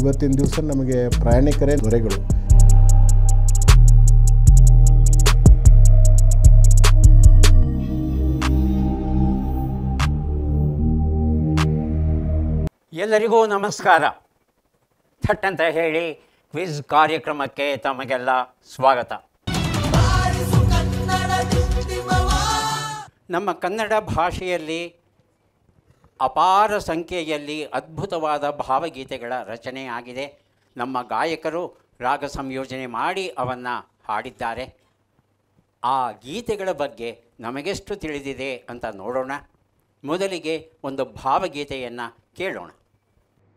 ಇವತ್ತಿನ ದಿವಸ ನಮಗೆ ಪ್ರಯಾಣಿಕರೇ ದೊರೆಗಳು. ಎಲ್ಲರಿಗೂ ನಮಸ್ಕಾರ. ಥಟ್ಟಂತ ಹೇಳಿ ಕ್ವಿಜ್ ಕಾರ್ಯಕ್ರಮಕ್ಕೆ ತಮಗೆಲ್ಲ ಸ್ವಾಗತ. ನಮ್ಮ ಕನ್ನಡ ಭಾಷೆಯಲ್ಲಿ ಅಪಾರ ಸಂಖ್ಯೆಯಲ್ಲಿ ಅದ್ಭುತವಾದ ಭಾವಗೀತೆಗಳ ರಚನೆ ಆಗಿದೆ. ನಮ್ಮ ಗಾಯಕರು ರಾಗ ಸಂಯೋಜನೆ ಮಾಡಿ ಅವನ್ನು ಹಾಡಿದ್ದಾರೆ. ಆ ಗೀತೆಗಳ ಬಗ್ಗೆ ನಮಗೆಷ್ಟು ತಿಳಿದಿದೆ ಅಂತ ನೋಡೋಣ. ಮೊದಲಿಗೆ ಒಂದು ಭಾವಗೀತೆಯನ್ನು ಕೇಳೋಣ.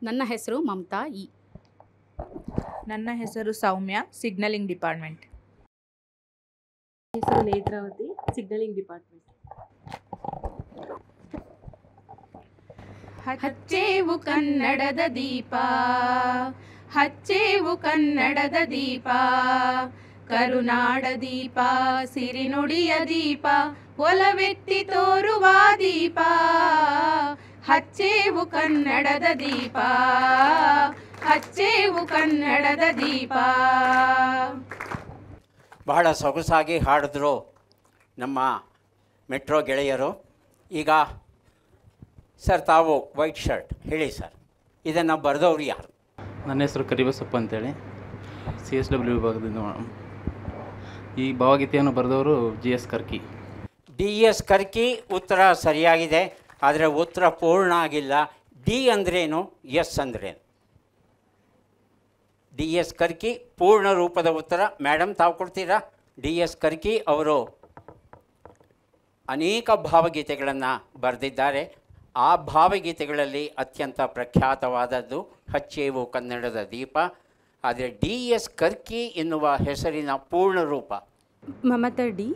ನನ್ನ ಹೆಸರು ಮಮತಾ ಇ. ನನ್ನ ಹೆಸರು ಸೌಮ್ಯ, ಸಿಗ್ನಲಿಂಗ್ ಡಿಪಾರ್ಟ್ಮೆಂಟ್. ಹೆಸರು ನೇತ್ರಾವತಿ, ಸಿಗ್ನಲಿಂಗ್ ಡಿಪಾರ್ಟ್ಮೆಂಟ್. ಹಚ್ಚೇವು ಕನ್ನಡದ ದೀಪ, ಹಚ್ಚೇವು ಕನ್ನಡದ ದೀಪ, ಕರುನಾಡ ದೀಪ, ಸಿರಿನುಡಿಯ ದೀಪ, ಒಲವೆತ್ತಿ ತೋರುವ ದೀಪ, ಹಚ್ಚೇವು ಕನ್ನಡದ ದೀಪ, ಹಚ್ಚೇವು ಕನ್ನಡದ ದೀಪ. ಬಹಳ ಸೊಗಸಾಗಿ ಹಾಡಿದ್ರು ನಮ್ಮ ಮೆಟ್ರೋ ಗೆಳೆಯರು. ಈಗ ಸರ್, ತಾವು ವೈಟ್ ಶರ್ಟ್ ಹೇಳಿ ಸರ್, ಇದನ್ನು ಬರೆದವ್ರು ಯಾರು? ನನ್ನ ಹೆಸರು ಕರಿಬಸಪ್ಪ ಅಂತೇಳಿ, CSW ವಿಭಾಗದಿಂದ. ಈ ಭಾವಗೀತೆಯನ್ನು ಬರೆದವರು GS ಕರ್ಕಿ. DS ಕರ್ಕಿ ಉತ್ತರ ಸರಿಯಾಗಿದೆ, ಆದರೆ ಉತ್ತರ ಪೂರ್ಣ ಆಗಿಲ್ಲ. ಡಿ ಅಂದ್ರೇನು, ಎಸ್ ಅಂದ್ರೇನು? DS ಕರ್ಕಿ ಪೂರ್ಣ ರೂಪದ ಉತ್ತರ. ಮೇಡಮ್, ತಾವು ಕೊಡ್ತೀರಾ? DS ಕರ್ಕಿ ಅವರು ಅನೇಕ ಭಾವಗೀತೆಗಳನ್ನು ಬರೆದಿದ್ದಾರೆ. ಆ ಭಾವಗೀತೆಗಳಲ್ಲಿ ಅತ್ಯಂತ ಪ್ರಖ್ಯಾತವಾದದ್ದು ಹಚ್ಚೇವು ಕನ್ನಡದ ದೀಪ. ಆದರೆ DS ಕರ್ಕಿ ಎನ್ನುವ ಹೆಸರಿನ ಪೂರ್ಣ ರೂಪ? Mamata D,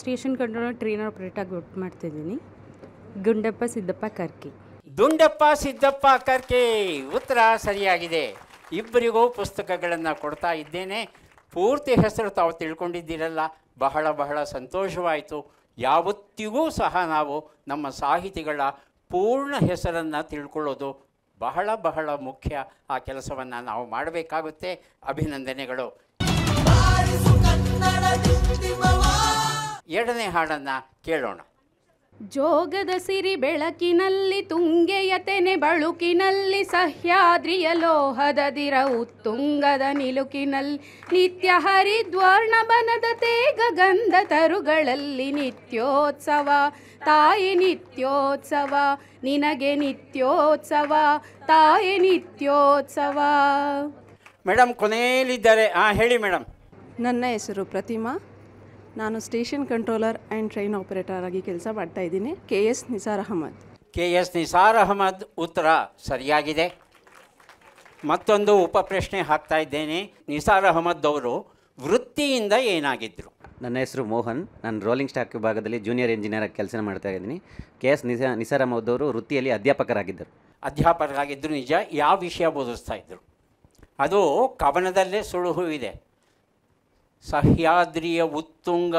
station controller, train operator ಆಗಿ ವರ್ಕ್ ಮಾಡ್ತಿದ್ದೀನಿ. ಗುಂಡಪ್ಪ ಸಿದ್ದಪ್ಪ ಕರ್ಕಿ. ದುಂಡಪ್ಪ ಸಿದ್ದಪ್ಪ ಕರ್ಕಿ, ಉತ್ತರ ಸರಿಯಾಗಿದೆ. ಇಬ್ಬರಿಗೂ ಪುಸ್ತಕಗಳನ್ನು ಕೊಡ್ತಾ ಇದ್ದೇನೆ. ಪೂರ್ತಿ ಹೆಸರು ತಾವು ತಿಳ್ಕೊಂಡಿದ್ದೀರಲ್ಲ, ಬಹಳ ಬಹಳ ಸಂತೋಷವಾಯಿತು. ಯಾವತ್ತಿಗೂ ಸಹ ನಾವು ನಮ್ಮ ಸಾಹಿತಿಗಳ ಪೂರ್ಣ ಹೆಸರನ್ನು ತಿಳ್ಕೊಳ್ಳೋದು ಬಹಳ ಬಹಳ ಮುಖ್ಯ. ಆ ಕೆಲಸವನ್ನು ನಾವು ಮಾಡಬೇಕಾಗುತ್ತೆ. ಅಭಿನಂದನೆಗಳು. ಎರಡನೇ ಹಾಡನ್ನು ಕೇಳೋಣ. ಜೋಗದ ಸಿರಿ ಬೆಳಕಿನಲ್ಲಿ, ತುಂಗೆಯ ತೆನೆ ಬಳುಕಿನಲ್ಲಿ, ಸಹ್ಯಾದ್ರಿಯ ಲೋಹದ ದಿರ ಉತ್ತುಂಗದ ನಿಲುಕಿನಲ್ಲಿ, ನಿತ್ಯ ಹರಿದ್ವರ್ಣ ಬನದ ತೇಗ ಗಂಧ ತರುಗಳಲ್ಲಿ ನಿತ್ಯೋತ್ಸವ ತಾಯಿ ನಿತ್ಯೋತ್ಸವ, ನಿನಗೆ ನಿತ್ಯೋತ್ಸವ ತಾಯಿ ನಿತ್ಯೋತ್ಸವ. ಮೇಡಮ್ ಕೊನೆಯಲ್ಲಿದ್ದಾರೆ, ಹೇಳಿ ಮೇಡಮ್. ನನ್ನ ಹೆಸರು ಪ್ರತಿಮಾ, ನಾನು station controller and train operator ಆಗಿ ಕೆಲಸ ಮಾಡ್ತಾ ಇದ್ದೀನಿ. KS ನಿಸಾರ್ ಅಹಮದ್. KS ನಿಸಾರ್ ಅಹಮದ್ ಉತ್ತರ ಸರಿಯಾಗಿದೆ. ಮತ್ತೊಂದು ಉಪಪ್ರಶ್ನೆ ಹಾಕ್ತಾ ಇದ್ದೇನೆ. ನಿಸಾರ್ ಅಹಮದ್ ಅವರು ವೃತ್ತಿಯಿಂದ ಏನಾಗಿದ್ದರು? ನನ್ನ ಹೆಸರು ಮೋಹನ್, ನಾನು ರೋಲಿಂಗ್ ಸ್ಟಾಕ್ ವಿಭಾಗದಲ್ಲಿ ಜೂನಿಯರ್ ಇಂಜಿನಿಯರ್ ಆಗಿ ಕೆಲಸ ಮಾಡ್ತಾ ಇದ್ದೀನಿ. KS ನಿಸಾರ್ ಅಹಮದ್ ಅವರು ವೃತ್ತಿಯಲ್ಲಿ ಅಧ್ಯಾಪಕರಾಗಿದ್ದರು. ಅಧ್ಯಾಪಕರಾಗಿದ್ದರು, ನಿಜ. ಯಾವ ವಿಷಯ ಬೋಧಿಸ್ತಾ ಇದ್ದರು? ಅದು ಕವನದಲ್ಲೇ ಸುಳುಹು ಇದೆ. ಸಹ್ಯಾದ್ರಿಯ ಉತ್ತುಂಗ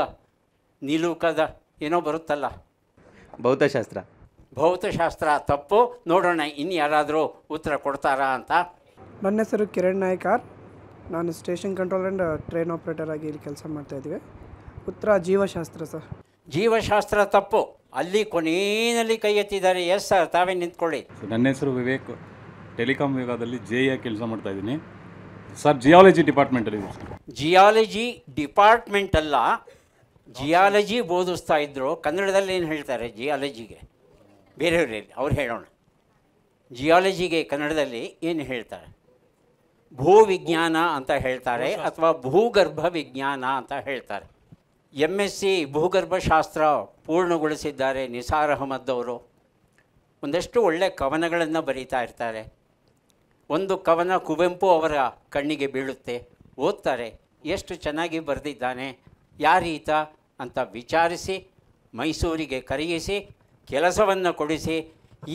ನಿಲುಕದ ಏನೋ ಬರುತ್ತಲ್ಲ, ಭೌತಶಾಸ್ತ್ರ. ಭೌತಶಾಸ್ತ್ರ ತಪ್ಪು. ನೋಡೋಣ ಇನ್ನು ಯಾರಾದರೂ ಉತ್ತರ ಕೊಡ್ತಾರಾ ಅಂತ. ನನ್ನ ಹೆಸರು ಕಿರಣ್ ನಾಯ್ಕರ್, ನಾನು station control and train operator ಆಗಿ ಇಲ್ಲಿ ಕೆಲಸ ಮಾಡ್ತಾಯಿದ್ದೀವಿ. ಉತ್ತರ ಜೀವಶಾಸ್ತ್ರ ಸರ್. ಜೀವಶಾಸ್ತ್ರ ತಪ್ಪು. ಅಲ್ಲಿ ಕೊನೆಯಲ್ಲಿ ಕೈ ಎತ್ತಿದ್ದಾರೆ. ಎಸ್ ಸರ್, ತಾವೇ ನಿಂತ್ಕೊಳ್ಳಿ. ನನ್ನ ಹೆಸರು ವಿವೇಕ್, ಟೆಲಿಕಾಂ ವಿಭಾಗದಲ್ಲಿ JE ಆಗಿ ಕೆಲಸ ಮಾಡ್ತಾ ಇದ್ದೀನಿ ಸರ್. ಜಿಯಾಲಜಿ ಡಿಪಾರ್ಟ್ಮೆಂಟಲ್ಲಿ. ಜಿಯಾಲಜಿ ಡಿಪಾರ್ಟ್ಮೆಂಟ್ ಅಲ್ಲ, ಜಿಯಾಲಜಿ ಬೋಧಿಸ್ತಾ ಇದ್ದರು. ಕನ್ನಡದಲ್ಲಿ ಏನು ಹೇಳ್ತಾರೆ ಜಿಯಾಲಜಿಗೆ? ಬೇರೆಯವರಲ್ಲಿ ಅವ್ರು ಹೇಳೋಣ. ಜಿಯಾಲಜಿಗೆ ಕನ್ನಡದಲ್ಲಿ ಏನು ಹೇಳ್ತಾರೆ? ಭೂವಿಜ್ಞಾನ ಅಂತ ಹೇಳ್ತಾರೆ, ಅಥವಾ ಭೂಗರ್ಭ ವಿಜ್ಞಾನ ಅಂತ ಹೇಳ್ತಾರೆ. MSc ಭೂಗರ್ಭಶಾಸ್ತ್ರ ಪೂರ್ಣಗೊಳಿಸಿದ್ದಾರೆ ನಿಸಾರ್ ಅಹಮದ್ ಅವರು. ಒಂದಷ್ಟು ಒಳ್ಳೆಯ ಕವನಗಳನ್ನು ಬರೀತಾ ಇರ್ತಾರೆ. ಒಂದು ಕವನ ಕುವೆಂಪು ಅವರ ಕಣ್ಣಿಗೆ ಬೀಳುತ್ತೆ, ಓದ್ತಾರೆ, ಎಷ್ಟು ಚೆನ್ನಾಗಿ ಬರೆದಿದ್ದಾನೆ, ಯಾರೀತ ಅಂತ ವಿಚಾರಿಸಿ ಮೈಸೂರಿಗೆ ಕರೆಯಿಸಿ ಕೆಲಸವನ್ನು ಕೊಡಿಸಿ,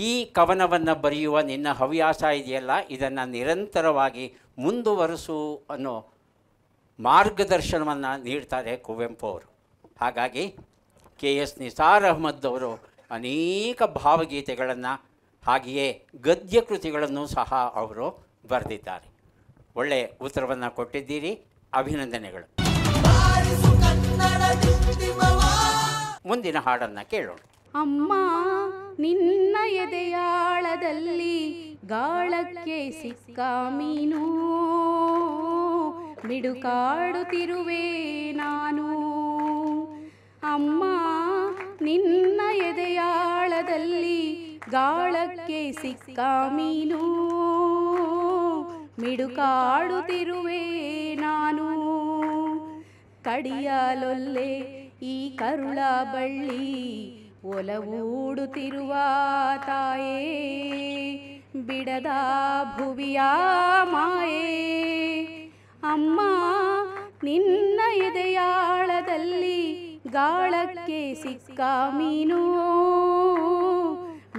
ಈ ಕವನವನ್ನು ಬರೆಯುವ ನಿನ್ನ ಹವ್ಯಾಸ ಇದೆಯಲ್ಲ, ಇದನ್ನು ನಿರಂತರವಾಗಿ ಮುಂದುವರಿಸು ಅನ್ನೋ ಮಾರ್ಗದರ್ಶನವನ್ನು ನೀಡ್ತಾರೆ ಕುವೆಂಪು ಅವರು. ಹಾಗಾಗಿ KS ನಿಸಾರ್ ಅಹಮದ್ ಅವರು ಅನೇಕ ಭಾವಗೀತೆಗಳನ್ನು ಹಾಗೆಯೇ ಗದ್ಯ ಕೃತಿಗಳನ್ನು ಸಹ ಅವರು ಬರೆದಿದ್ದಾರೆ. ಒಳ್ಳೆಯ ಉತ್ತರವನ್ನು ಕೊಟ್ಟಿದ್ದೀರಿ, ಅಭಿನಂದನೆಗಳು. ಮುಂದಿನ ಹಾಡನ್ನು ಕೇಳೋಣ. ಅಮ್ಮ ನಿನ್ನ ಎದೆಯಾಳದಲ್ಲಿ ಗಾಳಕ್ಕೆ ಸಿಕ್ಕ ಮೀನು, ಮಿಡುಕಾಡುತ್ತಿರುವೆ ನಾನು. ಅಮ್ಮ ನಿನ್ನ ಎದೆಯಾಳದಲ್ಲಿ ಗಾಳಕ್ಕೆ ಸಿಕ್ಕ ಮೀನು, ಮಿಡುಕಾಡುತ್ತಿರುವೆ ನಾನು. ಕಡಿಯಲೊಲ್ಲೆ ಈ ಕರುಳ ಬಳ್ಳಿ, ಒಲವೂಡುತ್ತಿರುವ ತಾಯೇ, ಬಿಡದ ಭುವಿಯ ಮಾಯೇ. ಅಮ್ಮ ನಿನ್ನ ಎದೆಯಾಳದಲ್ಲಿ ಗಾಳಕ್ಕೆ ಸಿಕ್ಕ ಮೀನು,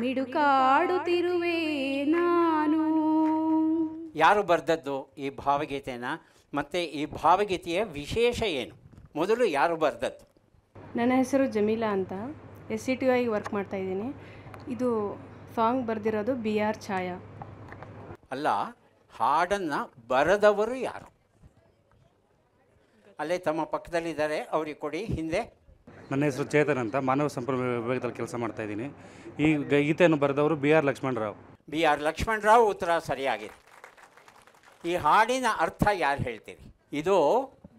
ಮಿಡುಕಾಡುತ್ತಿರುವೆ ನಾನು. ಯಾರು ಬರೆದದ್ದು ಈ ಭಾವಗೀತೆನ, ಮತ್ತು ಈ ಭಾವಗೀತೆಯ ವಿಶೇಷ ಏನು? ಮೊದಲು ಯಾರು ಬರೆದದ್ದು? ನನ್ನ ಹೆಸರು ಜಮೀಲಾ ಅಂತ, SCTI ವರ್ಕ್ ಮಾಡ್ತಾಯಿದ್ದೀನಿ. ಇದು ಸಾಂಗ್ ಬರೆದಿರೋದು BR ಛಾಯಾ. ಅಲ್ಲ, ಹಾಡನ್ನು ಬರೆದವರು ಯಾರು? ಅಲ್ಲೇ ತಮ್ಮ ಪಕ್ಕದಲ್ಲಿದ್ದಾರೆ, ಅವ್ರಿಗೆ ಕೊಡಿ. ಹಿಂದೆ ನನ್ನ ಹೆಸರು ಚೇತನ್ ಅಂತ, ಮಾನವ ಸಂಪನ್ಮೂಲ ವಿಭಾಗದಲ್ಲಿ ಕೆಲಸ ಮಾಡ್ತಾಯಿದ್ದೀನಿ. ಈ ಗೀತೆಯನ್ನು ಬರೆದವರು BR ಲಕ್ಷ್ಮಣರಾವ್. BR ಲಕ್ಷ್ಮಣರಾವ್, ಉತ್ತರ ಸರಿಯಾಗಿದೆ. ಈ ಹಾಡಿನ ಅರ್ಥ ಯಾರು ಹೇಳ್ತೀರಿ? ಇದು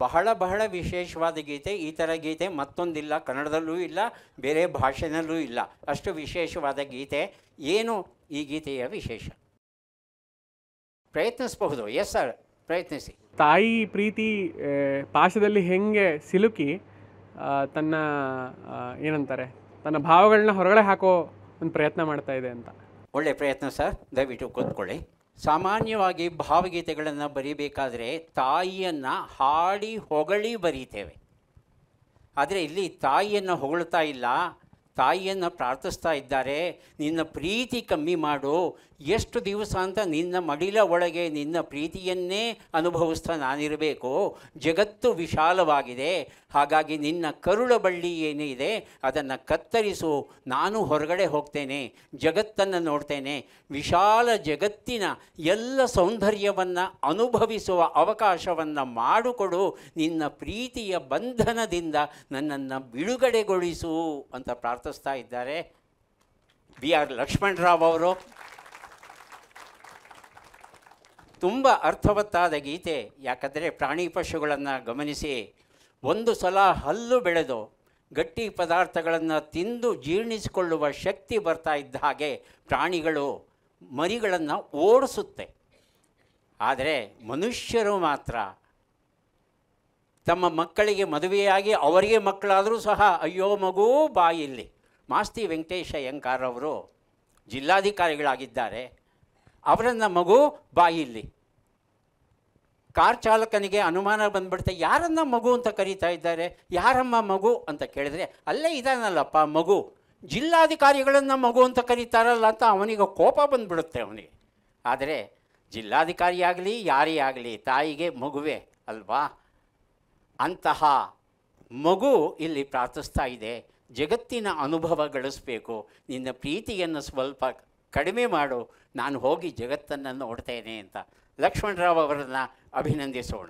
ಬಹಳ ಬಹಳ ವಿಶೇಷವಾದ ಗೀತೆ. ಈ ಥರ ಗೀತೆ ಮತ್ತೊಂದಿಲ್ಲ, ಕನ್ನಡದಲ್ಲೂ ಇಲ್ಲ, ಬೇರೆ ಭಾಷೆನಲ್ಲೂ ಇಲ್ಲ. ಅಷ್ಟು ವಿಶೇಷವಾದ ಗೀತೆ. ಏನು ಈ ಗೀತೆಯ ವಿಶೇಷ? ಪ್ರಯತ್ನಿಸಬಹುದು. ಎಸ್ ಸರ್, ಪ್ರಯತ್ನಿಸಿ. ತಾಯಿ ಪ್ರೀತಿ ಪಾಶದಲ್ಲಿ ಹೆಂಗೆ ಸಿಲುಕಿ ತನ್ನ ಏನಂತಾರೆ, ತನ್ನ ಭಾವಗಳನ್ನ ಹೊರಗಡೆ ಹಾಕೋ ಒಂದು ಪ್ರಯತ್ನ ಮಾಡ್ತಾ ಇದೆ ಅಂತ. ಒಳ್ಳೆಯ ಪ್ರಯತ್ನ ಸರ್, ದಯವಿಟ್ಟು ಕೂತ್ಕೊಳ್ಳಿ. ಸಾಮಾನ್ಯವಾಗಿ ಭಾವಗೀತೆಗಳನ್ನು ಬರೀಬೇಕಾದ್ರೆ ತಾಯಿಯನ್ನು ಹಾಡಿ ಹೊಗಳಿ ಬರೀತೇವೆ. ಆದರೆ ಇಲ್ಲಿ ತಾಯಿಯನ್ನು ಹೊಗಳ್ತಾ ಇಲ್ಲ, ತಾಯಿಯನ್ನು ಪ್ರಾರ್ಥಿಸ್ತಾ ಇದ್ದಾರೆ. ನಿನ್ನ ಪ್ರೀತಿ ಕಮ್ಮಿ ಮಾಡು, ಎಷ್ಟು ದಿವಸ ಅಂತ ನಿನ್ನ ಮಡಿಲ ಒಳಗೆ ನಿನ್ನ ಪ್ರೀತಿಯನ್ನೇ ಅನುಭವಿಸ್ತಾ ನಾನಿರಬೇಕು. ಜಗತ್ತು ವಿಶಾಲವಾಗಿದೆ, ಹಾಗಾಗಿ ನಿನ್ನ ಕರುಳ ಬಳ್ಳಿ ಏನಿದೆ ಅದನ್ನು ಕತ್ತರಿಸು. ನಾನು ಹೊರಗಡೆ ಹೋಗ್ತೇನೆ, ಜಗತ್ತನ್ನು ನೋಡ್ತೇನೆ. ವಿಶಾಲ ಜಗತ್ತಿನ ಎಲ್ಲ ಸೌಂದರ್ಯವನ್ನು ಅನುಭವಿಸುವ ಅವಕಾಶವನ್ನು ಮಾಡಿಕೊಡು. ನಿನ್ನ ಪ್ರೀತಿಯ ಬಂಧನದಿಂದ ನನ್ನನ್ನು ಬಿಡುಗಡೆಗೊಳಿಸು ಅಂತ ಪ್ರಾರ್ಥಿಸ್ತಾ ಇದ್ದಾರೆ BR ಲಕ್ಷ್ಮಣರಾವ್ ಅವರು. ತುಂಬ ಅರ್ಥವತ್ತಾದ ಗೀತೆ. ಯಾಕಂದರೆ ಪ್ರಾಣಿ ಪಶುಗಳನ್ನು ಗಮನಿಸಿ, ಒಂದು ಸಲ ಹಲ್ಲು ಬೆಳೆದು ಗಟ್ಟಿ ಪದಾರ್ಥಗಳನ್ನು ತಿಂದು ಜೀರ್ಣಿಸಿಕೊಳ್ಳುವ ಶಕ್ತಿ ಬರ್ತಾ ಇದ್ದ ಹಾಗೆ ಪ್ರಾಣಿಗಳು ಮರಿಗಳನ್ನು ಓಡಿಸುತ್ತೆ. ಆದರೆ ಮನುಷ್ಯರು ಮಾತ್ರ ತಮ್ಮ ಮಕ್ಕಳಿಗೆ ಮದುವೆಯಾಗಿ ಅವರಿಗೆ ಮಕ್ಕಳಾದರೂ ಸಹ ಅಯ್ಯೋ ಮಗು ಬಾಯಿಲ್ಲಿ. ಮಾಸ್ತಿ ವೆಂಕಟೇಶ ಅಯ್ಯಂಗಾರ್ ಅವರು ಜಿಲ್ಲಾಧಿಕಾರಿಗಳಾಗಿದ್ದಾರೆ. ಅವರನ್ನು ಮಗು ಬಾಯಿಲ್ಲಿ. ಕಾರ್ ಚಾಲಕನಿಗೆ ಅನುಮಾನ ಬಂದ್ಬಿಡುತ್ತೆ, ಯಾರನ್ನ ಮಗು ಅಂತ ಕರೀತಾ ಇದ್ದಾರೆ, ಯಾರಮ್ಮ ಮಗು ಅಂತ ಕೇಳಿದ್ರೆ ಅಲ್ಲೇ ಇದಾನಲ್ಲಪ್ಪ ಮಗು, ಜಿಲ್ಲಾಧಿಕಾರಿಗಳನ್ನು ಮಗು ಅಂತ ಕರೀತಾರಲ್ಲ ಅಂತ ಅವನಿಗೆ ಕೋಪ ಬಂದುಬಿಡುತ್ತೆ ಅವನಿಗೆ. ಆದರೆ ಜಿಲ್ಲಾಧಿಕಾರಿಯಾಗಲಿ ಯಾರೇ ಆಗಲಿ ತಾಯಿಗೆ ಮಗುವೇ ಅಲ್ವಾ? ಅಂತಹ ಮಗು ಇಲ್ಲಿ ಪ್ರಾರ್ಥಿಸ್ತಾ ಇದೆ, ಜಗತ್ತಿನ ಅನುಭವ ಗಳಿಸಬೇಕು, ನಿನ್ನ ಪ್ರೀತಿಯನ್ನು ಸ್ವಲ್ಪ ಕಡಿಮೆ ಮಾಡು, ನಾನು ಹೋಗಿ ಜಗತ್ತನ್ನು ನೋಡ್ತೇನೆ ಅಂತ. ಲಕ್ಷ್ಮಣರಾವ್ ಅವರನ್ನು ಅಭಿನಂದಿಸೋಣ.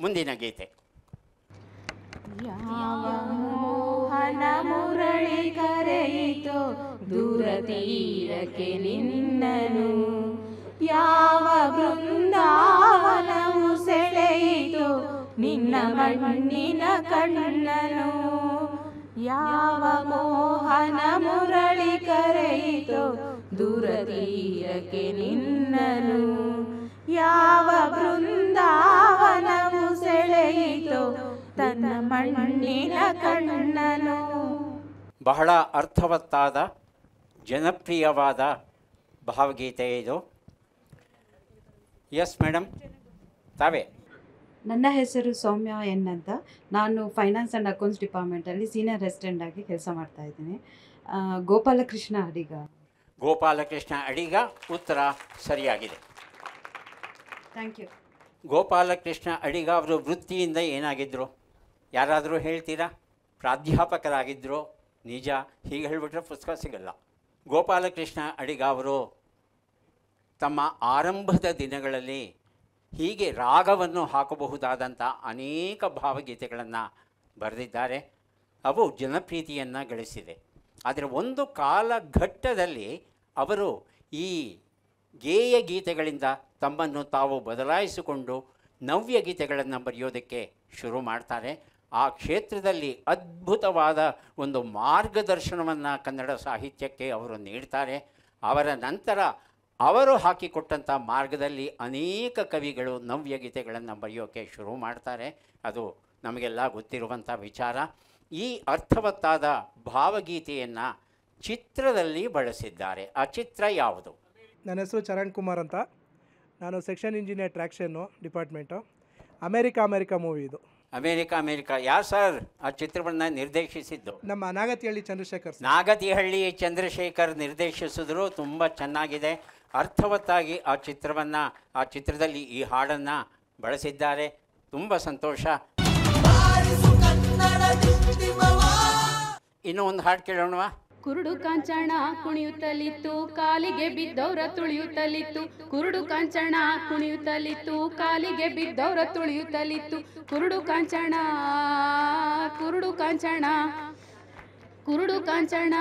ಮುಂದಿನ ಗೀತೆ. ಮೋಹನ ಮುರಳಿ ಕರೆಯಿತೋ ದೂರ ತೀರಕ್ಕೆ ನಿನ್ನನು, ಯಾವ ಬೃಂದಾವನವು ಸೆಳೆಯಿತೋ ನಿನ್ನ ಮಣ್ಣಿನ ಕಣ್ಣನು. ಯಾವ ಮೋಹನ ಮುರಳಿ ಕರೆಯಿತೋ ದೂರ ತೀರಕ್ಕೆ ನಿನ್ನನು, ಯಾವ ಬೃಂದಾವನವು ಸೆಳೆಯಿತೋ ತನ್ನ ಮಣ್ಣಿನ ಕಣ್ಣನು. ಬಹಳ ಅರ್ಥವತ್ತಾದ ಜನಪ್ರಿಯವಾದ ಭಾವಗೀತೆ ಇದು. ಎಸ್ ಮೇಡಮ್, ತಾವೇ? ನನ್ನ ಹೆಸರು ಸೌಮ್ಯ ಎನ್ ಅಂತ. ನಾನು ಫೈನಾನ್ಸ್ ಆ್ಯಂಡ್ ಅಕೌಂಟ್ಸ್ ಡಿಪಾರ್ಟ್ಮೆಂಟಲ್ಲಿ ಸೀನಿಯರ್ ರೆಸಿಡೆಂಟ್ ಆಗಿ ಕೆಲಸ ಮಾಡ್ತಾ ಇದ್ದೀನಿ. ಗೋಪಾಲಕೃಷ್ಣ ಅಡಿಗ. ಗೋಪಾಲಕೃಷ್ಣ ಅಡಿಗ, ಉತ್ತರ ಸರಿಯಾಗಿದೆ. Thank you. ಗೋಪಾಲಕೃಷ್ಣ ಅಡಿಗ ಅವರು ವೃತ್ತಿಯಿಂದ ಏನಾಗಿದ್ದರು? ಯಾರಾದರೂ ಹೇಳ್ತೀರಾ? ಪ್ರಾಧ್ಯಾಪಕರಾಗಿದ್ದರು, ನಿಜ, ಹೀಗೆ ಹೇಳಿಬಿಟ್ರೆ ಪುಸ್ತಕ ಸಿಗಲ್ಲ. ಗೋಪಾಲಕೃಷ್ಣ ಅಡಿಗ ಅವರು ತಮ್ಮ ಆರಂಭದ ದಿನಗಳಲ್ಲಿ ಹೀಗೆ ರಾಗವನ್ನು ಹಾಕಬಹುದಾದಂಥ ಅನೇಕ ಭಾವಗೀತೆಗಳನ್ನು ಬರೆದಿದ್ದಾರೆ. ಅವು ಜನಪ್ರೀತಿಯನ್ನು ಗಳಿಸಿದೆ. ಆದರೆ ಒಂದು ಕಾಲಘಟ್ಟದಲ್ಲಿ ಅವರು ಈ ಗೇಯ ಗೀತೆಗಳಿಂದ ತಮ್ಮನ್ನು ತಾವು ಬದಲಾಯಿಸಿಕೊಂಡು ನವ್ಯ ಗೀತೆಗಳನ್ನು ಬರೆಯೋದಕ್ಕೆ ಶುರು ಮಾಡ್ತಾರೆ. ಆ ಕ್ಷೇತ್ರದಲ್ಲಿ ಅದ್ಭುತವಾದ ಒಂದು ಮಾರ್ಗದರ್ಶನವನ್ನು ಕನ್ನಡ ಸಾಹಿತ್ಯಕ್ಕೆ ಅವರು ನೀಡ್ತಾರೆ. ಅವರ ನಂತರ ಅವರು ಹಾಕಿಕೊಟ್ಟಂಥ ಮಾರ್ಗದಲ್ಲಿ ಅನೇಕ ಕವಿಗಳು ನವ್ಯ ಗೀತೆಗಳನ್ನು ಬರೆಯೋಕ್ಕೆ ಶುರು ಮಾಡ್ತಾರೆ. ಅದು ನಮಗೆಲ್ಲ ಗೊತ್ತಿರುವಂಥ ವಿಚಾರ. ಈ ಅರ್ಥವತ್ತಾದ ಭಾವಗೀತೆಯನ್ನು ಚಿತ್ರದಲ್ಲಿ ಬಳಸಿದ್ದಾರೆ. ಆ ಚಿತ್ರ ಯಾವುದು? ನನ್ನ ಹೆಸರು ಚರಣ್ ಕುಮಾರ್ ಅಂತ. ನಾನು ಸೆಕ್ಷನ್ ಇಂಜಿನಿಯರ್ ಟ್ರ್ಯಾಕ್ಷನ್ನು ಡಿಪಾರ್ಟ್ಮೆಂಟು. ಅಮೇರಿಕಾ ಮೂವಿ ಇದು. ಅಮೇರಿಕಾ ಯಾರು ಸರ್ ಆ ಚಿತ್ರವನ್ನು ನಿರ್ದೇಶಿಸಿದ್ದು? ನಮ್ಮ ನಾಗತಿಹಳ್ಳಿ ಚಂದ್ರಶೇಖರ್. ನಾಗತಿಹಳ್ಳಿ ಚಂದ್ರಶೇಖರ್ ನಿರ್ದೇಶಿಸಿದ್ರು. ತುಂಬ ಚೆನ್ನಾಗಿದೆ, ಅರ್ಥವತ್ತಾಗಿ ಆ ಚಿತ್ರದಲ್ಲಿ ಈ ಹಾಡನ್ನು ಬಳಸಿದ್ದಾರೆ. ತುಂಬ ಸಂತೋಷ. ಇನ್ನೂ ಒಂದು ಹಾಡು ಕೇಳೋಣವಾ? ಕುರುಡು ಕಾಂಚಣ ಕುಣಿಯುತ್ತಲಿತ್ತು, ಕಾಲಿಗೆ ಬಿದ್ದವರ ತುಳಿಯುತ್ತಲಿತ್ತು. ಕುರುಡು ಕಾಂಚಣ ಕುಣಿಯುತ್ತಲಿತ್ತು, ಕಾಲಿಗೆ ಬಿದ್ದವರ ತುಳಿಯುತ್ತಲಿತ್ತು. ಕುರುಡು ಕಾಂಚಣ ಕುರುಡು ಕಾಂಚಣ ಕುರುಡು ಕಾಂಚಣ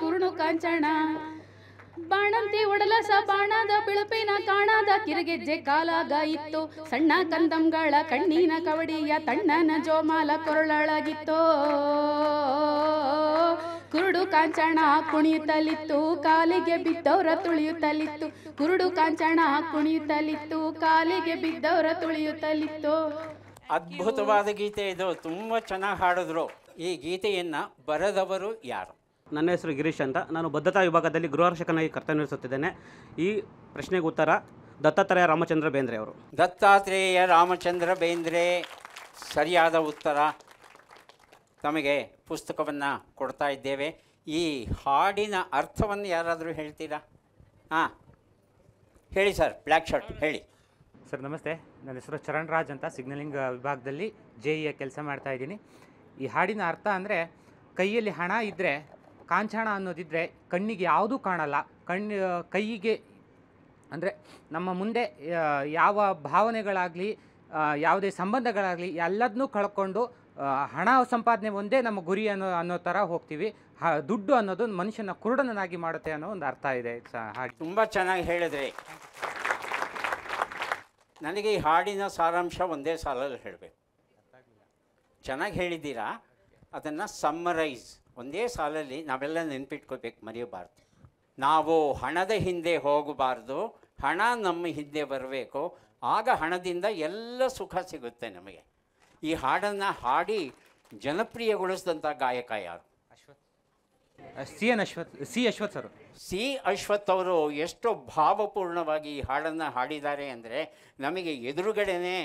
ಕುರುಡು ಕಾಂಚಣ. ಬಾಣಂತಿ ಒಡಲಸ ಬಾಣದ ಬಿಳುಪಿನ ಕಾಣದ ಕಿರಗೆಜ್ಜೆ ಕಾಲಾಗ ಇತ್ತು. ಸಣ್ಣ ಕಂದಂಗಳ ಕಣ್ಣಿನ ಕವಡಿಯ ತಣ್ಣನ ಜೋಮಾಲ ಕೊರಳಾಗಿತ್ತೋ. ಕುರುಡು ಕಾಂಚಣ ಕುಣಿಯುತ್ತಲಿತ್ತು, ಕಾಲಿಗೆ ಬಿದ್ದವರ ತುಳಿಯುತ್ತಲಿತ್ತು. ಕುರುಡು ಕಾಂಚಣ ಕುಣಿಯುತ್ತಲಿತ್ತು, ಕಾಲಿಗೆ ಬಿದ್ದವರ ತುಳಿಯುತ್ತಲಿತ್ತು. ಅದ್ಭುತವಾದ ಗೀತೆ ಇದು. ತುಂಬ ಚೆನ್ನಾಗಿ ಹಾಡಿದ್ರು. ಈ ಗೀತೆಯನ್ನು ಬರೆದವರು ಯಾರು? ನನ್ನ ಹೆಸರು ಗಿರೀಶ್ ಅಂತ. ನಾನು ಬದ್ಧತಾ ವಿಭಾಗದಲ್ಲಿ ಗೃಹರಕ್ಷಕನಾಗಿ ಕರ್ತವ್ಯನಿರ್ವಹಿಸುತ್ತಿದ್ದೇನೆ. ಈ ಪ್ರಶ್ನೆಗೆ ಉತ್ತರ ದತ್ತಾತ್ರೇಯ ರಾಮಚಂದ್ರ ಬೇಂದ್ರೆ ಅವರು. ದತ್ತಾತ್ರೇಯ ರಾಮಚಂದ್ರ ಬೇಂದ್ರೆ ಸರಿಯಾದ ಉತ್ತರ. ತಮಗೆ ಪುಸ್ತಕವನ್ನು ಕೊಡ್ತಾ ಇದ್ದೇವೆ. ಈ ಹಾಡಿನ ಅರ್ಥವನ್ನು ಯಾರಾದರೂ ಹೇಳ್ತೀರಾ? ಹಾಂ ಹೇಳಿ ಸರ್. ಬ್ಲ್ಯಾಕ್ ಶರ್ಟ್ ಹೇಳಿ. ಸರ್ ನಮಸ್ತೆ, ನನ್ನ ಹೆಸರು ಚರಣ್ ರಾಜ್ ಅಂತ. ಸಿಗ್ನಲಿಂಗ್ ವಿಭಾಗದಲ್ಲಿ JE ಕೆಲಸ ಮಾಡ್ತಾ ಇದ್ದೀನಿ. ಈ ಹಾಡಿನ ಅರ್ಥ ಅಂದರೆ, ಕೈಯಲ್ಲಿ ಹಣ ಇದ್ದರೆ, ಕಾಂಚಣ ಅನ್ನೋದಿದ್ದರೆ ಕಣ್ಣಿಗೆ ಯಾವುದೂ ಕಾಣಲ್ಲ. ಕೈಗೆ ಅಂದರೆ ನಮ್ಮ ಮುಂದೆ ಯಾವ ಭಾವನೆಗಳಾಗಲಿ ಯಾವುದೇ ಸಂಬಂಧಗಳಾಗಲಿ ಎಲ್ಲದನ್ನೂ ಕಳ್ಕೊಂಡು ಹಣ ಸಂಪಾದನೆ ಒಂದೇ ನಮ್ಮ ಗುರಿ ಅನ್ನೋ ಥರ ಹೋಗ್ತೀವಿ. ದುಡ್ಡು ಅನ್ನೋದು ಮನುಷ್ಯನ ಕುರುಡನನ್ನಾಗಿ ಮಾಡುತ್ತೆ ಅನ್ನೋ ಒಂದು ಅರ್ಥ ಇದೆ ಹಾಡು. ತುಂಬ ಚೆನ್ನಾಗಿ ಹೇಳಿದ್ರಿ. ನನಗೆ ಈ ಹಾಡಿನ ಸಾರಾಂಶ ಒಂದೇ ಸಾಲಲ್ಲಿ ಹೇಳಬೇಕು. ಚೆನ್ನಾಗಿ ಹೇಳಿದ್ದೀರಾ. ಅದನ್ನು ಸಮ್ಮರೈಸ್ ಒಂದೇ ಸಾಲಲ್ಲಿ ನಾವೆಲ್ಲ ನೆನ್ಪಿಟ್ಕೋಬೇಕು, ಮರೆಯಬಾರ್ದು. ನಾವು ಹಣದ ಹಿಂದೆ ಹೋಗಬಾರ್ದು, ಹಣ ನಮ್ಮ ಹಿಂದೆ ಬರಬೇಕು. ಆಗ ಹಣದಿಂದ ಎಲ್ಲ ಸುಖ ಸಿಗುತ್ತೆ ನಮಗೆ. ಈ ಹಾಡನ್ನು ಹಾಡಿ ಜನಪ್ರಿಯಗೊಳಿಸಿದಂಥ ಗಾಯಕ ಯಾರು? C Ashwath sir. C Ashwath ಅವರು ಎಷ್ಟು ಭಾವಪೂರ್ಣವಾಗಿ ಈ ಹಾಡನ್ನು ಹಾಡಿದ್ದಾರೆ ಅಂದರೆ, ನಮಗೆ ಎದುರುಗಡೆನೇ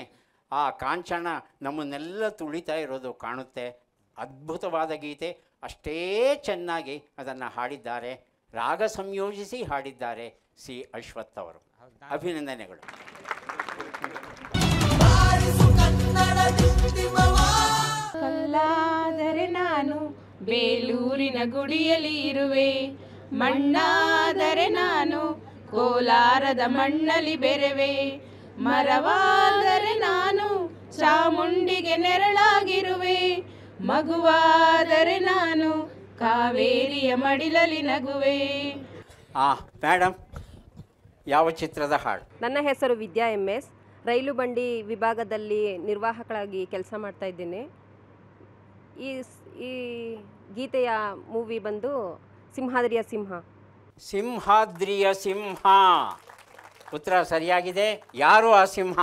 ಆ ಕಾಂಚನ ನಮ್ಮನ್ನೆಲ್ಲ ತುಳಿತಾ ಇರೋದು ಕಾಣುತ್ತೆ. ಅದ್ಭುತವಾದ ಗೀತೆ. ಅಷ್ಟೇ ಚೆನ್ನಾಗಿ ಅದನ್ನು ಹಾಡಿದ್ದಾರೆ, ರಾಗ ಸಂಯೋಜಿಸಿ ಹಾಡಿದ್ದಾರೆ ಸಿ ಅಶ್ವಥ್ ಅವರು. ಅಭಿನಂದನೆಗಳು. ಕಲ್ಲಾದರೆ ನಾನು ಬೇಲೂರಿನ ಗುಡಿಯಲ್ಲಿ ಇರುವೆ, ಮಣ್ಣಾದರೆ ನಾನು ಕೋಲಾರದ ಮಣ್ಣಲ್ಲಿ ಬೆರೆವೆ, ಮರವಾದರೆ ನಾನು ಚಾಮುಂಡಿಗೆ ನೆರಳಾಗಿರುವೆ, ಮಗುವಾದರೆ ನಾನು ಕಾವೇರಿಯ ಮಡಿಲಲ್ಲಿ ನಗುವೆ. ಮೇಡಮ್, ಯಾವ ಚಿತ್ರದ ಹಾಡು? ನನ್ನ ಹೆಸರು ವಿದ್ಯಾ MS. ರೈಲು ಬಂಡಿ ವಿಭಾಗದಲ್ಲಿ ನಿರ್ವಾಹಕರಾಗಿ ಕೆಲಸ ಮಾಡ್ತಾ ಇದ್ದೇನೆ. ಈ ಗೀತೆಯ ಮೂವಿ ಬಂದು ಸಿಂಹಾದ್ರಿಯ ಸಿಂಹ. ಸಿಂಹಾದ್ರಿಯ ಸಿಂಹ. ಉತ್ತರ ಸರಿಯಾಗಿದೆ. ಯಾರು ಆ ಸಿಂಹ?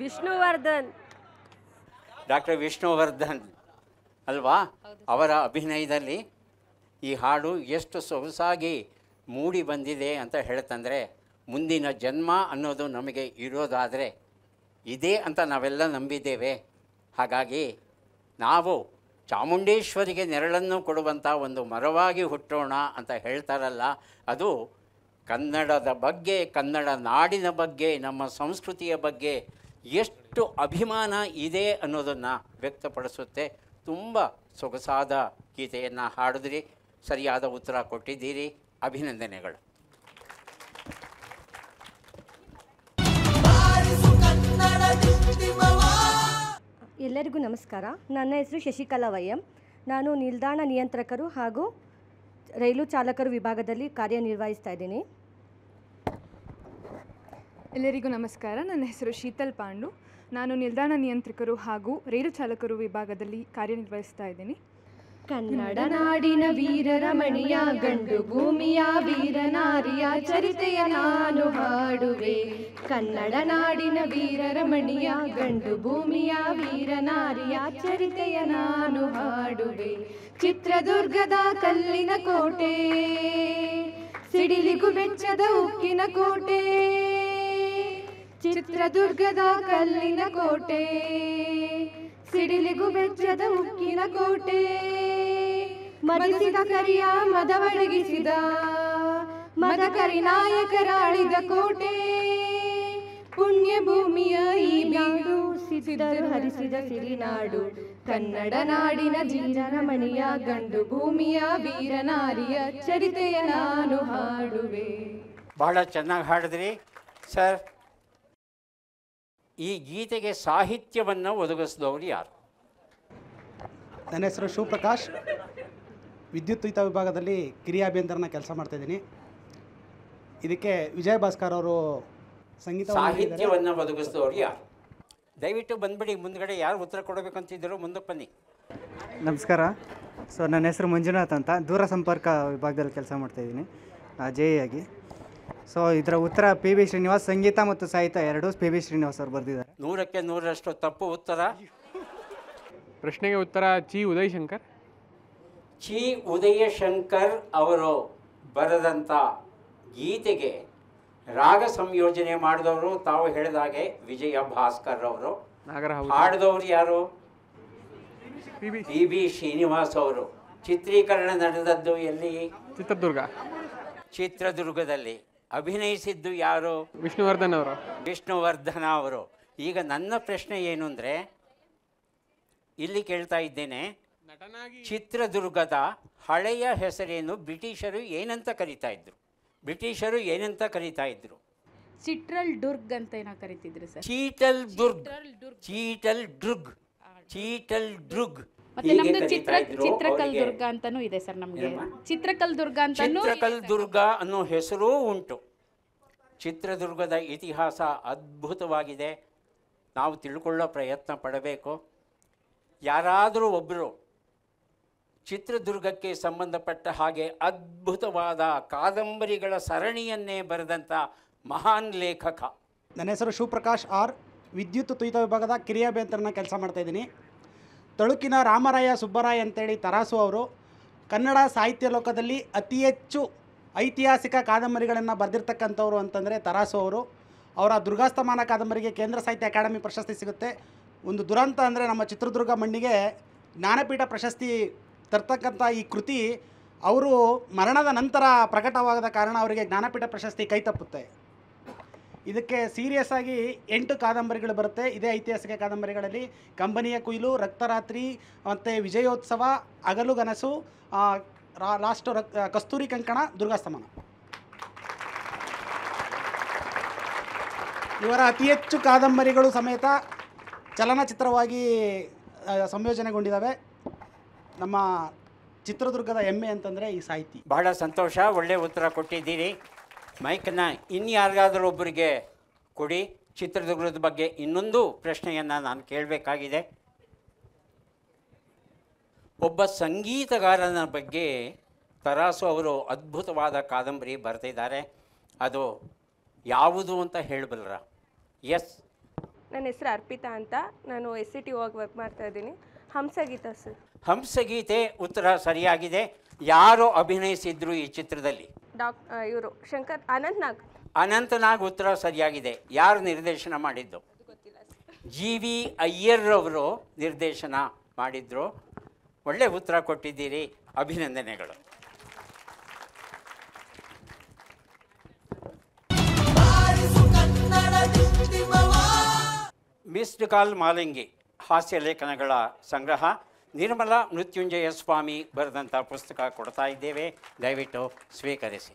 ವಿಷ್ಣುವರ್ಧನ್. ಡಾಕ್ಟರ್ ವಿಷ್ಣುವರ್ಧನ್ ಅಲ್ವಾ? ಅವರ ಅಭಿನಯದಲ್ಲಿ ಈ ಹಾಡು ಎಷ್ಟು ಸೊಗಸಾಗಿ ಮೂಡಿ ಬಂದಿದೆ ಅಂತ ಹೇಳ್ತಂದರೆ, ಮುಂದಿನ ಜನ್ಮ ಅನ್ನೋದು ನಮಗೆ ಇರೋದಾದರೆ ಇದೇ ಅಂತ ನಾವೆಲ್ಲ ನಂಬಿದ್ದೇವೆ. ಹಾಗಾಗಿ ನಾವು ಚಾಮುಂಡೇಶ್ವರಿಗೆ ನೆರಳನ್ನು ಕೊಡುವಂಥ ಒಂದು ಮರವಾಗಿ ಹುಟ್ಟೋಣ ಅಂತ ಹೇಳ್ತಾರಲ್ಲ, ಅದು ಕನ್ನಡದ ಬಗ್ಗೆ, ಕನ್ನಡ ನಾಡಿನ ಬಗ್ಗೆ, ನಮ್ಮ ಸಂಸ್ಕೃತಿಯ ಬಗ್ಗೆ ಎಷ್ಟು ಅಭಿಮಾನ ಇದೆ ಅನ್ನೋದನ್ನು ವ್ಯಕ್ತಪಡಿಸುತ್ತೆ. ತುಂಬ ಸೊಗಸಾದ ಗೀತೆಯನ್ನು ಹಾಡಿದ್ರಿ, ಸರಿಯಾದ ಉತ್ತರ ಕೊಟ್ಟಿದ್ದೀರಿ, ಅಭಿನಂದನೆಗಳು. ಎಲ್ಲರಿಗೂ ನಮಸ್ಕಾರ. ನನ್ನ ಹೆಸರು ಶಶಿಕಲಾ ವೈಎಂ. ನಾನು ನಿಲ್ದಾಣ ನಿಯಂತ್ರಕರು ಹಾಗೂ ರೈಲು ಚಾಲಕರು ವಿಭಾಗದಲ್ಲಿ ಕಾರ್ಯನಿರ್ವಹಿಸ್ತಾ ಇದ್ದೀನಿ. ಎಲ್ಲರಿಗೂ ನಮಸ್ಕಾರ. ನನ್ನ ಹೆಸರು ಶೀತಲ್ ಪಾಂಡು. ನಾನು ನಿಲ್ದಾಣ ನಿಯಂತ್ರಕರು ಹಾಗೂ ರೈಲು ಚಾಲಕರು ವಿಭಾಗದಲ್ಲಿ ಕಾರ್ಯನಿರ್ವಹಿಸ್ತಾ ಇದ್ದೀನಿ. ಕನ್ನಡ ನಾಡಿನ ವೀರರ ಮಣಿಯ ಗಂಡು ಭೂಮಿಯ ವೀರನಾರಿಯ ಚರಿತೆಯ ನಾನು ಹಾಡುವೆ. ಕನ್ನಡ ನಾಡಿನ ವೀರರ ಮಣಿಯ ಗಂಡು ಭೂಮಿಯ ವೀರನಾರಿಯ ಚರಿತೆಯ ನಾನು ಹಾಡುವೆ. ಚಿತ್ರದುರ್ಗದ ಕಲ್ಲಿನ ಕೋಟೆ, ಸಿಡಿಲಿಗೂ ಬೆಚ್ಚದ ಉಕ್ಕಿನ ಕೋಟೆ. ಚಿತ್ರದುರ್ಗದ ಕಲ್ಲಿನ ಕೋಟೆ, ಸಿಡಿಲಿಗೂ ಬೆಚ್ಚದ ಉಕ್ಕಿನ ಕೋಟೆ. ಮದಿಸಿದ ಕರಿಯ ಮದವಡಗಿಸಿದ ಮದಕರಿ ನಾಯಕರಾಳಿದ ಕೋಟೆ. ಪುಣ್ಯ ಭೂಮಿಯ ಈ ಬೀಡು ಸಿದ್ಧರು ಹರಿಸಿದ ಸಿರಿನಾಡು. ಕನ್ನಡ ನಾಡಿನ ವೀರರಮಣಿಯ ಗಂಡು ಭೂಮಿಯ ವೀರನಾರಿಯ ಚರಿತೆಯ ನಾನು ಹಾಡುವೆ. ಬಹಳ ಚೆನ್ನಾಗಿ ಹಾಡಿದ್ರಿ ಸರ್. ಈ ಗೀತೆಗೆ ಸಾಹಿತ್ಯವನ್ನು ಒದಗಿಸಿದವರು ಯಾರು? ನನ್ನ ಹೆಸರು ಶಿವಪ್ರಕಾಶ್. ವಿದ್ಯುತ್ ವಿಭಾಗದಲ್ಲಿ ಕಿರಿಯ ಅಭಿಯಂತರನ ಕೆಲಸ ಮಾಡ್ತಾಯಿದ್ದೀನಿ. ಇದಕ್ಕೆ ವಿಜಯ ಭಾಸ್ಕರ್ ಅವರು ಸಂಗೀತ ಸಾಹಿತ್ಯವನ್ನು ಒದಗಿಸಿದವರು ಯಾರು? ದಯವಿಟ್ಟು ಬಂದ್ಬಿಡಿ ಮುಂದ್ಗಡೆ. ಯಾರು ಉತ್ತರ ಕೊಡಬೇಕಂತಿದ್ದರು ಮುಂದಕ್ಕೆ ಬನ್ನಿ. ನಮಸ್ಕಾರ. ನನ್ನ ಹೆಸರು ಮಂಜುನಾಥ್ ಅಂತ, ದೂರ ಸಂಪರ್ಕ ವಿಭಾಗದಲ್ಲಿ ಕೆಲಸ ಮಾಡ್ತಾಯಿದ್ದೀನಿ JE ಆಗಿ. ಇದರ ಉತ್ತರ PB ಶ್ರೀನಿವಾಸ್. ಸಂಗೀತ ಮತ್ತು ಸಾಹಿತ್ಯ ಎರಡೂ PB ಶ್ರೀನಿವಾಸ್ ಅವರು ಬರೆದಿದ್ದಾರೆ. 100ಕ್ಕೆ 100ರಷ್ಟು ತಪ್ಪು ಉತ್ತರ. ಪ್ರಶ್ನೆಗೆ ಉತ್ತರ ಚಿ ಉದಯಶಂಕರ್. ಚಿ ಉದಯಶಂಕರ್ ಅವರು ಬರೆದಂಥ ಗೀತೆಗೆ ರಾಗ ಸಂಯೋಜನೆ ಮಾಡಿದವರು ತಾವು ಹೇಳಿದಾಗೆ ವಿಜಯ ಭಾಸ್ಕರ್ ಅವರು. ಹಾಡಿದವರು ಯಾರು? PB ಶ್ರೀನಿವಾಸ್ ಅವರು. ಚಿತ್ರೀಕರಣ ನಡೆದದ್ದು ಎಲ್ಲಿ? ಚಿತ್ರದುರ್ಗದಲ್ಲಿ. ಅಭಿನಯಿಸಿದ್ದು ಯಾರು? ವಿಷ್ಣುವರ್ಧನ್ ಅವರು. ವಿಷ್ಣುವರ್ಧನ ಅವರು. ಈಗ ನನ್ನ ಪ್ರಶ್ನೆ ಏನು ಅಂದರೆ, ಇಲ್ಲಿ ಕೇಳ್ತಾ ಇದ್ದೇನೆ, ಚಿತ್ರದುರ್ಗದ ಹಳೆಯ ಹೆಸರೇನು? ಬ್ರಿಟಿಷರು ಏನಂತ ಕರೀತಾ ಇದ್ರು? ಚಿಟ್ರಲ್ ದುರ್ಗ್ ಅಂತ ಏನೋ ಕರೀತಿದ್ರು ಸರ್. ಚೀಟಲ್ ದುರ್ಗ್. ಮತ್ತೆ ನಮ್ದು ಚಿತ್ರಕಲ್ ದುರ್ಗ ಅಂತಾನೂ ಇದೆ ಸರ್. ನಮಗೆ ಚಿತ್ರಕಲ್ ದುರ್ಗ ಅನ್ನೋ ಹೆಸರೂ ಉಂಟು. ಚಿತ್ರದುರ್ಗದ ಇತಿಹಾಸ ಅದ್ಭುತವಾಗಿದೆ. ನಾವು ತಿಳ್ಕೊಳ್ಳೋ ಪ್ರಯತ್ನ ಪಡಬೇಕು. ಯಾರಾದರೂ ಒಬ್ಬರು ಚಿತ್ರದುರ್ಗಕ್ಕೆ ಸಂಬಂಧಪಟ್ಟ ಹಾಗೆ ಅದ್ಭುತವಾದ ಕಾದಂಬರಿಗಳ ಸರಣಿಯನ್ನೇ ಬರೆದಂಥ ಮಹಾನ್ ಲೇಖಕ. ನನ್ನ ಹೆಸರು ಶಿವಪ್ರಕಾಶ್ ಆರ್. ವಿದ್ಯುತ್ ವಿಭಾಗದ ಕಿರಿಯ ಅಭಿಯಂತರನ ಕೆಲಸ ಮಾಡ್ತಾಯಿದ್ದೀನಿ. ತಳುಕಿನ ರಾಮರಾಯ ಸುಬ್ಬರಾಯ ಅಂತೇಳಿ ತರಾಸು ಅವರು ಕನ್ನಡ ಸಾಹಿತ್ಯ ಲೋಕದಲ್ಲಿ ಅತಿ ಹೆಚ್ಚು ಐತಿಹಾಸಿಕ ಕಾದಂಬರಿಗಳನ್ನು ಬರೆದಿರ್ತಕ್ಕಂಥವ್ರು ಅಂತಂದರೆ ತರಾಸು ಅವರು. ಅವರ ದುರ್ಗಾಸ್ತಮಾನ ಕಾದಂಬರಿಗೆ ಕೇಂದ್ರ ಸಾಹಿತ್ಯ ಅಕಾಡೆಮಿ ಪ್ರಶಸ್ತಿ ಸಿಗುತ್ತೆ. ಒಂದು ದುರಂತ ಅಂದರೆ ನಮ್ಮ ಚಿತ್ರದುರ್ಗ ಮಣ್ಣಿಗೆ ಜ್ಞಾನಪೀಠ ಪ್ರಶಸ್ತಿ ತರ್ತಕ್ಕಂಥ ಈ ಕೃತಿ ಅವರು ಮರಣದ ನಂತರ ಪ್ರಕಟವಾಗದ ಕಾರಣ ಅವರಿಗೆ ಜ್ಞಾನಪೀಠ ಪ್ರಶಸ್ತಿ ಕೈ ತಪ್ಪುತ್ತೆ. ಇದಕ್ಕೆ ಸೀರಿಯಸ್ ಆಗಿ 8 ಕಾದಂಬರಿಗಳು ಬರುತ್ತೆ. ಇದೇ ಐತಿಹಾಸಿಕ ಕಾದಂಬರಿಗಳಲ್ಲಿ ಕಂಬನಿಯ ಕುಯಿಲು, ರಕ್ತರಾತ್ರಿ, ಮತ್ತು ವಿಜಯೋತ್ಸವ, ಹಗಲುಗನಸು, ಲಾಸ್ಟ್ ಕಸ್ತೂರಿ ಕಂಕಣ, ದುರ್ಗಾಸ್ತಮಾನ. ಇವರ ಅತಿ ಹೆಚ್ಚು ಕಾದಂಬರಿಗಳು ಸಮೇತ ಚಲನಚಿತ್ರವಾಗಿ ಸಂಯೋಜನೆಗೊಂಡಿದ್ದಾವೆ. ನಮ್ಮ ಚಿತ್ರದುರ್ಗದ ಹೆಮ್ಮೆ ಅಂತಂದರೆ ಈ ಸಾಹಿತಿ. ಬಹಳ ಸಂತೋಷ, ಒಳ್ಳೆಯ ಉತ್ತರ ಕೊಟ್ಟಿದ್ದೀರಿ. ಮೈಕನ್ನು ಇನ್ಯಾರಿಗಾದರೂ ಒಬ್ಬರಿಗೆ ಕೊಡಿ. ಚಿತ್ರದುರ್ಗದ ಬಗ್ಗೆ ಇನ್ನೊಂದು ಪ್ರಶ್ನೆಯನ್ನು ನಾನು ಕೇಳಬೇಕಾಗಿದೆ. ಒಬ್ಬ ಸಂಗೀತಗಾರನ ಬಗ್ಗೆ ತರಾಸು ಅವರು ಅದ್ಭುತವಾದ ಕಾದಂಬರಿ ಬರೆದಿದ್ದಾರೆ. ಅದು ಯಾವುದು ಅಂತ ಹೇಳಬಲ್ಲರ? ಎಸ್. ನನ್ನ ಹೆಸರು ಅರ್ಪಿತಾ ಅಂತ. ನಾನು SCT ಹೋಗಿ ವರ್ಕ್ ಮಾಡ್ತಾ ಇದ್ದೀನಿ. ಹಂಸಗೀತ ಸರ್. ಹಂಸಗೀತೆ ಉತ್ತರ ಸರಿಯಾಗಿದೆ. ಯಾರು ಅಭಿನಯಿಸಿದ್ರು ಈ ಚಿತ್ರದಲ್ಲಿ? ಇವರು ಅನಂತನಾಗ್ ಉತ್ತರ ಸರಿಯಾಗಿದೆ. ಯಾರು ನಿರ್ದೇಶನ ಮಾಡಿದ್ದು? GV ಅಯ್ಯರ್ ಅವರು ನಿರ್ದೇಶನ ಮಾಡಿದ್ರು. ಒಳ್ಳೆ ಉತ್ತರ ಕೊಟ್ಟಿದ್ದೀರಿ, ಅಭಿನಂದನೆಗಳು. ಮಿಸ್ಡ್ ಕಾಲ್ ಮಾಲಿಂಗಿ ಹಾಸ್ಯ ಲೇಖನಗಳ ಸಂಗ್ರಹ. ನಿರ್ಮಲಾ ಮೃತ್ಯುಂಜಯ ಸ್ವಾಮಿ ಬರೆದಂಥ ಪುಸ್ತಕ ಕೊಡ್ತಾ ಇದ್ದೇವೆ, ದಯವಿಟ್ಟು ಸ್ವೀಕರಿಸಿ.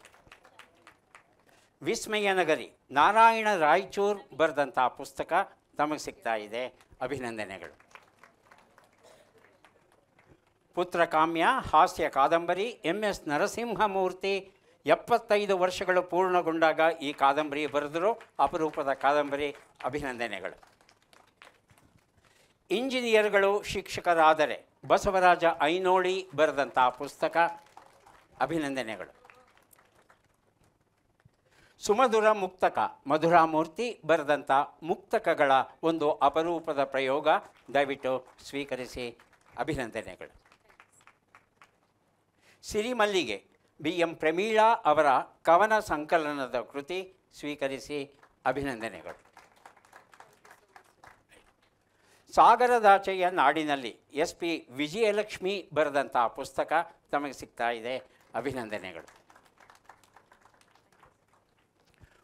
ವಿಸ್ಮಯ ನಗರಿ ನಾರಾಯಣ ರಾಯಚೂರ್ ಬರೆದಂಥ ಪುಸ್ತಕ ತಮಗೆ ಸಿಗ್ತಾ ಇದೆ, ಅಭಿನಂದನೆಗಳು. ಪುತ್ರಕಾಮ್ಯ ಹಾಸ್ಯ ಕಾದಂಬರಿ MS ನರಸಿಂಹಮೂರ್ತಿ 75 ವರ್ಷಗಳು ಪೂರ್ಣಗೊಂಡಾಗ ಈ ಕಾದಂಬರಿ ಬರೆದರು, ಅಪರೂಪದ ಕಾದಂಬರಿ, ಅಭಿನಂದನೆಗಳು. ಇಂಜಿನಿಯರ್ಗಳು ಶಿಕ್ಷಕರಾದರೆ ಬಸವರಾಜ ಐನೋಳಿ ಬರೆದಂಥ ಪುಸ್ತಕ, ಅಭಿನಂದನೆಗಳು. ಸುಮಧುರ ಮುಕ್ತಕ ಮಧುರಾಮೂರ್ತಿ ಬರೆದಂಥ ಮುಕ್ತಕಗಳ ಒಂದು ಅಪರೂಪದ ಪ್ರಯೋಗ, ದಯವಿಟ್ಟು ಸ್ವೀಕರಿಸಿ, ಅಭಿನಂದನೆಗಳು. ಸಿರಿಮಲ್ಲಿಗೆ BM ಪ್ರಮೀಳಾ ಅವರ ಕವನ ಸಂಕಲನದ ಕೃತಿ, ಸ್ವೀಕರಿಸಿ, ಅಭಿನಂದನೆಗಳು. ಸಾಗರದಾಚೆಯ ನಾಡಿನಲ್ಲಿ SP ವಿಜಯಲಕ್ಷ್ಮಿ ಬರೆದಂಥ ಪುಸ್ತಕ ತಮಗೆ ಸಿಗ್ತಾ ಇದೆ, ಅಭಿನಂದನೆಗಳು.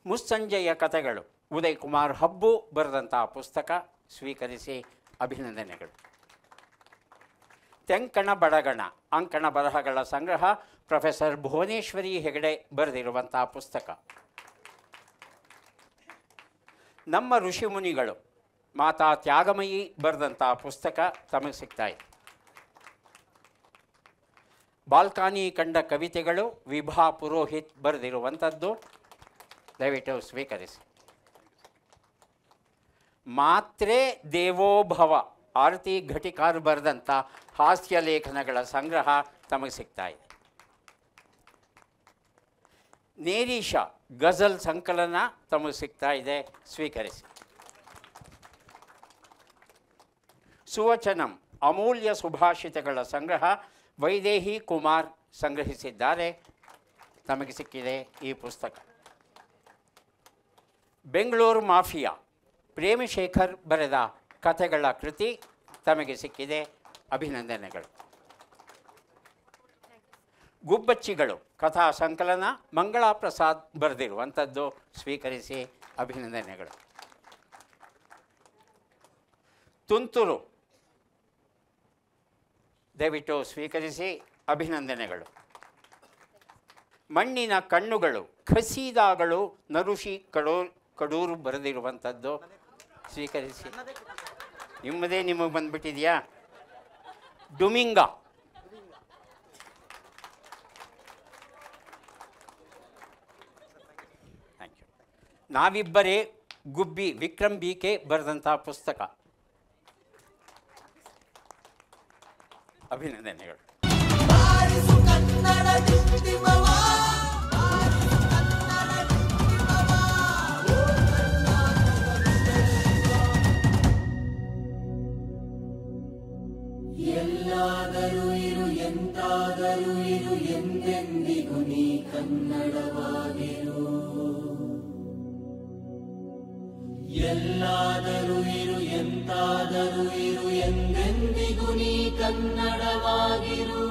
ಮುಸ್ಸಂಜೆಯ ಕಥೆಗಳು ಉದಯ್ ಕುಮಾರ್ ಹಬ್ಬು ಬರೆದಂಥ ಪುಸ್ತಕ, ಸ್ವೀಕರಿಸಿ, ಅಭಿನಂದನೆಗಳು. ತೆಂಕಣ ಬಡಗಣ ಅಂಕಣ ಬರಹಗಳ ಸಂಗ್ರಹ ಪ್ರೊಫೆಸರ್ ಭುವನೇಶ್ವರಿ ಹೆಗಡೆ ಬರೆದಿರುವಂಥ ಪುಸ್ತಕ. ನಮ್ಮ ಋಷಿಮುನಿಗಳು ಮಾತಾ ತ್ಯಾಗಮಯಿ ಬರೆದಂಥ ಪುಸ್ತಕ ತಮಗೆ ಸಿಗ್ತಾ ಇದೆ. ಬಾಲ್ಕಾನಿ ಕಂಡ ಕವಿತೆಗಳು ವಿಭಾ ಪುರೋಹಿತ್ ಬರೆದಿರುವಂಥದ್ದು, ದಯವಿಟ್ಟು ಸ್ವೀಕರಿಸಿ. ಮಾತ್ರೇ ದೇವೋಭವ ಆರತಿ ಘಟಿಕಾರ್ ಬರೆದಂಥ ಹಾಸ್ಯ ಲೇಖನಗಳ ಸಂಗ್ರಹ ತಮಗೆ ಸಿಗ್ತಾ ಇದೆ. ನೇರೀಶ ಗಜಲ್ ಸಂಕಲನ ತಮಗೆ ಸಿಗ್ತಾ ಇದೆ, ಸ್ವೀಕರಿಸಿ. ಸುವಚನಂ ಅಮೂಲ್ಯ ಸುಭಾಷಿತಗಳ ಸಂಗ್ರಹ ವೈದೇಹಿ ಕುಮಾರ್ ಸಂಗ್ರಹಿಸಿದ್ದಾರೆ, ತಮಗೆ ಸಿಕ್ಕಿದೆ ಈ ಪುಸ್ತಕ. ಬೆಂಗಳೂರು ಮಾಫಿಯಾ ಪ್ರೇಮಶೇಖರ್ ಬರೆದ ಕಥೆಗಳ ಕೃತಿ ತಮಗೆ ಸಿಕ್ಕಿದೆ, ಅಭಿನಂದನೆಗಳು. ಗುಬ್ಬಚ್ಚಿಗಳು ಕಥಾ ಸಂಕಲನ ಮಂಗಳಾ ಪ್ರಸಾದ್ ಬರೆದಿರುವಂಥದ್ದು, ಸ್ವೀಕರಿಸಿ, ಅಭಿನಂದನೆಗಳು. ತುಂತುರು ದಯವಿಟ್ಟು ಸ್ವೀಕರಿಸಿ, ಅಭಿನಂದನೆಗಳು. ಮಣ್ಣಿನ ಕಣ್ಣುಗಳು ಖಸೀದಾಗಳು ನರುಷಿ ಕಡೂರು ಬರೆದಿರುವಂಥದ್ದು, ಸ್ವೀಕರಿಸಿ. ನಿಮ್ಮದೇ ನಿಮಗೆ ಬಂದುಬಿಟ್ಟಿದೆಯಾ? ಡುಮಿಂಗ ಥ್ಯಾಂಕ್ ಯು. ನಾವಿಬ್ಬರೇ ಗುಬ್ಬಿ ವಿಕ್ರಮ್ BK ಬರೆದಂಥ ಪುಸ್ತಕ, ಅಭಿನಂದನೆಗಳು. ಎಲ್ಲಾದರೂ ಇರು ಎಂತಾದರೂ ಇರು ಎಂದೆಂದಿಗೂ ನೀ ಕನ್ನಡವಾಗಿರು. ಎಲ್ಲಾದರೂ ಇರು ಎಂತಾದರೂ ಇರು ಎಂದೆಂದಿಗೂ ನೀ ಕನ್ನಡವಾಗಿರು.